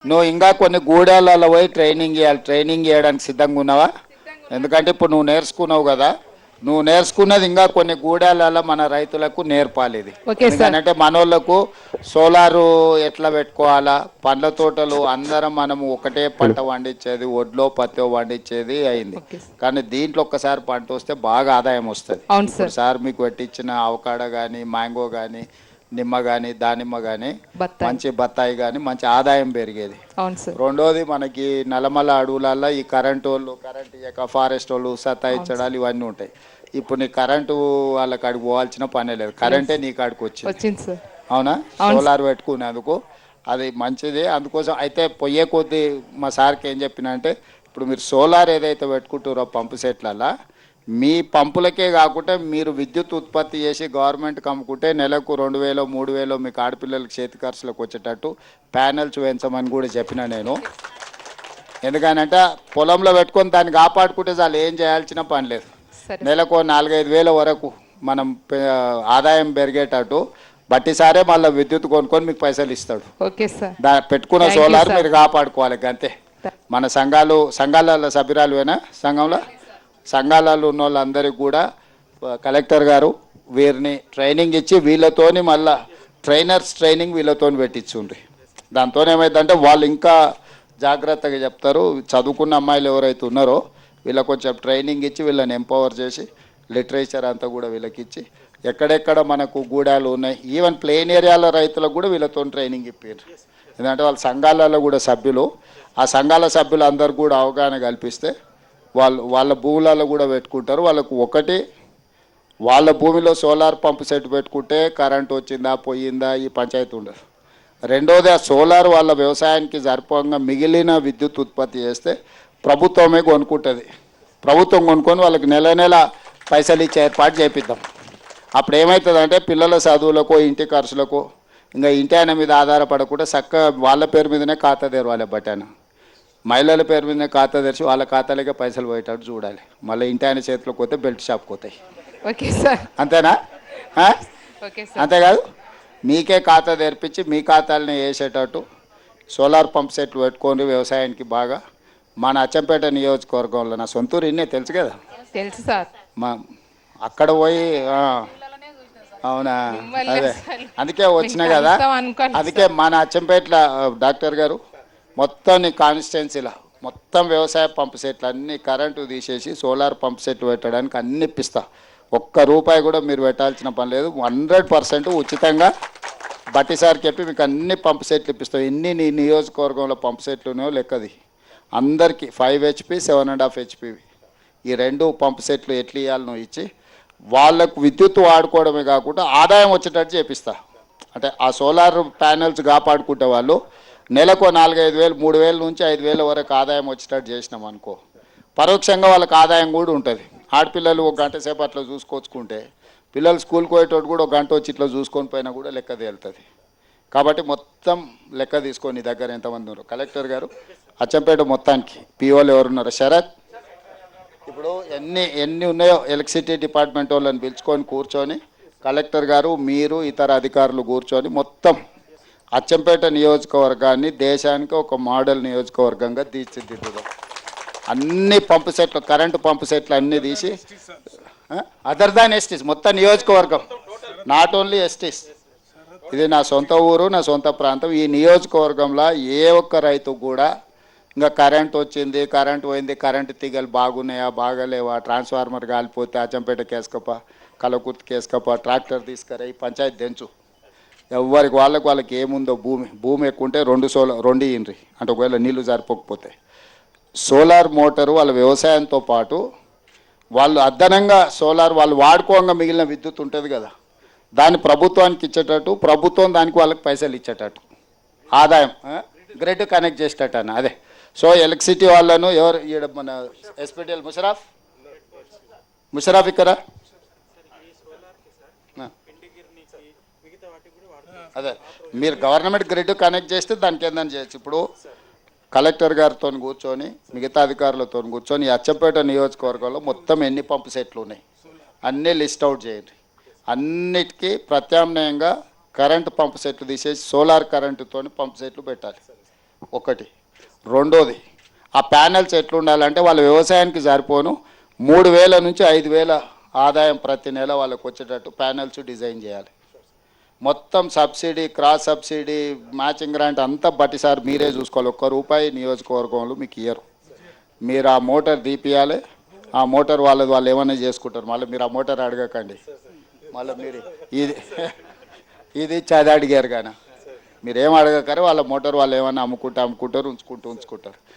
నువ్వు ఇంకా కొన్ని గూడాలలో పోయి ట్రైనింగ్ చేయాలి. ట్రైనింగ్ చేయడానికి సిద్ధంగా ఉన్నావా? ఎందుకంటే ఇప్పుడు నువ్వు నేర్చుకున్నావు కదా, నువ్వు నేర్చుకున్నది ఇంకా కొన్ని గూడాలలో మన రైతులకు నేర్పాలి. ఇది ఓకే సార్. ఎందుకంటే మనోళ్ళకు సోలారు ఎట్లా పెట్టుకోవాలా, పండ్ల తోటలు అందరం మనము ఒకటే పంట పండించేది, ఒడ్లో పత్తో పండించేది అయింది. Okay sir. కానీ దీంట్లో ఒక్కసారి పంట వస్తే బాగా ఆదాయం వస్తుంది. అవును ఇప్పుడు సార్. సార్ మీకు పెట్టించిన అవకాడో కానీ, మ్యాంగో కానీ, నిమ్మ కానీ, దానిమ్మ కానీ, బత్తాయి. మంచి బత్తాయి కానీ మంచి ఆదాయం పెరిగేది. అవును సార్. రెండోది మనకి నల్లమల్ల అడవులలో ఈ కరెంటు వాళ్ళు, కరెంట్ ఇయ్యక ఫారెస్ట్ వాళ్ళు సతాయించడాలు ఇవన్నీ ఉంటాయి. ఇప్పుడు నీ కరెంటు వాళ్ళ కాడికి పోవాల్సిన పనే లేదు, కరెంటే నీ కాడికి వచ్చింది సార్. అవునా? సోలార్ పెట్టుకునేందుకు అది మంచిది. అందుకోసం అయితే పొయ్యే కొద్దీ మా సార్కి ఏం చెప్పిన అంటే, ఇప్పుడు మీరు సోలార్ ఏదైతే పెట్టుకుంటారో పంపు సెట్లలో, మీ పంపులకే కాకుండా మీరు విద్యుత్ ఉత్పత్తి చేసి గవర్నమెంట్కి అమ్ముకుంటే నెలకు 2000 3000 మీకు ఆడపిల్లలకి చేతి ఖర్చులకు వచ్చేటట్టు ప్యానెల్స్ వేయించమని కూడా చెప్పిన నేను. ఎందుకనంటే పొలంలో పెట్టుకొని దాన్ని కాపాడుకుంటే చాలు, ఏం చేయాల్సిన పని లేదు. నెలకు 4-5 వేల వరకు మనం ఆదాయం పెరిగేటట్టు బట్టిసారే మళ్ళీ విద్యుత్ కొనుక్కొని మీకు పైసలు ఇస్తాడు. Okay sir. పెట్టుకున్న సోలార్ మీరు కాపాడుకోవాలి అంతే. మన సంఘాలలో సభ్యురాలువేనా? సంఘాలలో ఉన్న వాళ్ళందరికీ కూడా కలెక్టర్ గారు వీరిని ట్రైనింగ్ ఇచ్చి వీళ్ళతోని మళ్ళా ట్రైనింగ్ వీళ్ళతోని పెట్టించుండ్రి. దాంతో ఏమైందంటే వాళ్ళు ఇంకా జాగ్రత్తగా చెప్తారు. చదువుకున్న అమ్మాయిలు ఎవరైతే ఉన్నారో వీళ్ళకి కొంచెం ట్రైనింగ్ ఇచ్చి వీళ్ళని ఎంపవర్ చేసి లిటరేచర్ అంతా కూడా వీళ్ళకి ఇచ్చి, ఎక్కడెక్కడ మనకు గూడాలు ఉన్నాయి, ఈవెన్ ప్లెయిన్ ఏరియాల రైతులకు కూడా వీళ్ళతో ట్రైనింగ్ ఇప్పారు. ఎందుకంటే వాళ్ళ సంఘాలలో కూడా సభ్యులు, ఆ సంఘాల సభ్యులు అందరు కూడా అవగాహన కల్పిస్తే వాళ్ళ భూములలో కూడా పెట్టుకుంటారు. వాళ్ళకు ఒకటి, వాళ్ళ భూమిలో సోలార్ పంపు సెట్ పెట్టుకుంటే కరెంట్ వచ్చిందా పోయిందా ఈ పంచాయతీ ఉండదు. రెండోది, ఆ సోలార్ వాళ్ళ వ్యవసాయానికి సరిపోగా మిగిలిన విద్యుత్ ఉత్పత్తి చేస్తే ప్రభుత్వమే కొనుక్కుంటుంది. ప్రభుత్వం కొనుక్కొని వాళ్ళకి నెల పైసలు ఇచ్చే ఏర్పాటు చేపిద్దాం. అప్పుడు ఏమవుతుందంటే పిల్లల చదువులకు, ఇంటి ఖర్చులకు, ఇంకా ఇంటి ఆయన మీద ఆధారపడకుండా చక్కగా వాళ్ళ పేరు మీదనే ఖాతా తెరవాలి. బట్టాను మహిళల పేరు మీదనే ఖాతా తెరిచి వాళ్ళ ఖాతాలకే పైసలు పోయేటట్టు చూడాలి. మళ్ళీ ఇంటి ఆయన చేతిలోకి పోతే బెల్ట్ షాప్కి పోతాయి. Okay sir. అంతేనా? Okay sir. అంతేకాదు, మీకే ఖాతా తెరిపించి మీ ఖాతాలని వేసేటట్టు సోలార్ పంప్ సెట్లు పెట్టుకొని వ్యవసాయానికి బాగా. మన అచ్చంపేట నియోజకవర్గంలో నా సొంతూరు ఇన్నే తెలుసు కదా. తెలుసు సార్. మా అక్కడ పోయి అవునా? అదే అందుకే వచ్చినా కదా. అందుకే మన అచ్చంపేటలో డాక్టర్ గారు మొత్తం నీ కాన్స్టిట్యున్సీలో మొత్తం వ్యవసాయ పంపు సెట్లు అన్నీ కరెంటు తీసేసి సోలార్ పంప్ సెట్లు పెట్టడానికి అన్ని ఇప్పిస్తా. ఒక్క రూపాయి కూడా మీరు పెట్టాల్సిన పని లేదు. 100% ఉచితంగా బట్టిసారికి చెప్పి మీకు అన్ని పంపు సెట్లు ఇప్పిస్తాం. ఎన్ని నీ నియోజకవర్గంలో పంపు సెట్లు ఉన్నాయో లెక్కది. అందరికీ 5 HP 7.5 HP ఈ 2 పంపు సెట్లు ఎట్లు ఇవ్వాలనో ఇచ్చి వాళ్ళకు విద్యుత్ వాడుకోవడమే కాకుండా ఆదాయం వచ్చేటట్టు చేపిస్తా. అంటే ఆ సోలార్ ప్యానెల్స్ కాపాడుకుంటే వాళ్ళు నెలకు 4-5 వేలు 3,000 నుంచి 5,000 వరకు ఆదాయం వచ్చేటట్టు చేసినాం అనుకో, పరోక్షంగా వాళ్ళకి ఆదాయం కూడా ఉంటుంది. ఆడపిల్లలు 1 గంట సేపు అట్లా చూసుకొచ్చుకుంటే పిల్లలు స్కూల్కి పోయేటోడు కూడా 1 గంట వచ్చి ఇట్లా చూసుకొని పోయినా కూడా లెక్క తేలుతుంది. కాబట్టి మొత్తం లెక్క తీసుకొని నీ దగ్గర ఎంతమంది ఉన్నారు కలెక్టర్ గారు, అచ్చంపేట మొత్తానికి పిఓలు ఎవరున్నారు? శరత్, ఇప్పుడు ఎన్ని ఉన్నాయో ఎలక్ట్రిసిటీ డిపార్ట్మెంట్ వాళ్ళని పిలుచుకొని కూర్చొని కలెక్టర్ గారు మీరు ఇతర అధికారులు కూర్చొని మొత్తం అచ్చంపేట నియోజకవర్గాన్ని దేశానికి ఒక మోడల్ నియోజకవర్గంగా తీర్చిదిద్దుదాం. అన్ని పంపు సెట్లు, కరెంటు పంపు సెట్లు అన్నీ తీసి, అదర్ దాన్ ఎస్టీస్ మొత్తం నియోజకవర్గం, నాట్ ఓన్లీ ఎస్టీస్. ఇది నా సొంత ఊరు, నా సొంత ప్రాంతం. ఈ నియోజకవర్గంలో ఏ ఒక్క రైతు కూడా ఇంకా కరెంట్ వచ్చింది, కరెంట్ పోయింది, కరెంటు తీగలు బాగున్నాయా బాగాలేవా, ట్రాన్స్ఫార్మర్ కాలిపోతే అచ్చంపేట కేసుకప్ప, కలకుర్తి కేసుకప్ప, ట్రాక్టర్ తీసుకురా ఈ పంచాయతీ తెంచు. ఎవరికి వాళ్ళకి ఏముందో భూమి ఎక్కువ ఉంటే 2 ఇండ్రి అంటే ఒకవేళ నీళ్లు సరిపోకపోతే సోలార్ మోటారు వాళ్ళ వ్యవసాయంతో పాటు వాళ్ళు అదనంగా సోలార్ వాళ్ళు వాడుకోగా మిగిలిన విద్యుత్ ఉంటుంది కదా, దాన్ని ప్రభుత్వానికి ఇచ్చేటట్టు, ప్రభుత్వం దానికి వాళ్ళకి పైసలు ఇచ్చేటట్టు, ఆదాయం గ్రిడ్ కనెక్ట్ చేసేటట్టు అన్న. అదే సో ఎలక్ట్రిసిటీ వాళ్ళను ఎవరు ఈడ మన ఎస్పీటీఎల్ ముషరాఫ్ ఇక్కడ అదే మీరు గవర్నమెంట్ గ్రిడ్ కనెక్ట్ చేస్తే దానికి ఏందని చేయొచ్చు. ఇప్పుడు కలెక్టర్ గారితో కూర్చొని మిగతా అధికారులతో కూర్చొని అచ్చంపేట నియోజకవర్గంలో మొత్తం ఎన్ని పంపు సెట్లు ఉన్నాయి అన్నీ లిస్ట్ అవుట్ చేయండి. అన్నిటికీ ప్రత్యామ్నాయంగా కరెంటు పంపు సెట్లు తీసేసి సోలార్ కరెంటుతో పంపు సెట్లు పెట్టాలి. ఒకటి. రెండోది, ఆ ప్యానెల్స్ ఎట్లుండాలంటే వాళ్ళ వ్యవసాయానికి సరిపోను 3,000 నుంచి 5,000 ఆదాయం ప్రతి నెల వాళ్ళకు వచ్చేటట్టు ప్యానెల్స్ డిజైన్ చేయాలి. మొత్తం subsidy, cross subsidy, matching grant అంతా బట్టి సార్ మీరే చూసుకోవాలి. ₹1 నియోజకవర్గంలో మీకు ఇయ్యరు. మీరు ఆ మోటార్ తీపియాలి. ఆ మోటార్ వాళ్ళు ఏమైనా చేసుకుంటారు. మళ్ళీ మీరు ఆ మోటార్ అడగకండి. మళ్ళీ మీరు ఇది చది అడిగారు కానీ మీరు ఏం అడగకరే వాళ్ళ మోటార్ వాళ్ళు ఏమైనా అమ్ముకుంటారు, ఉంచుకుంటారు.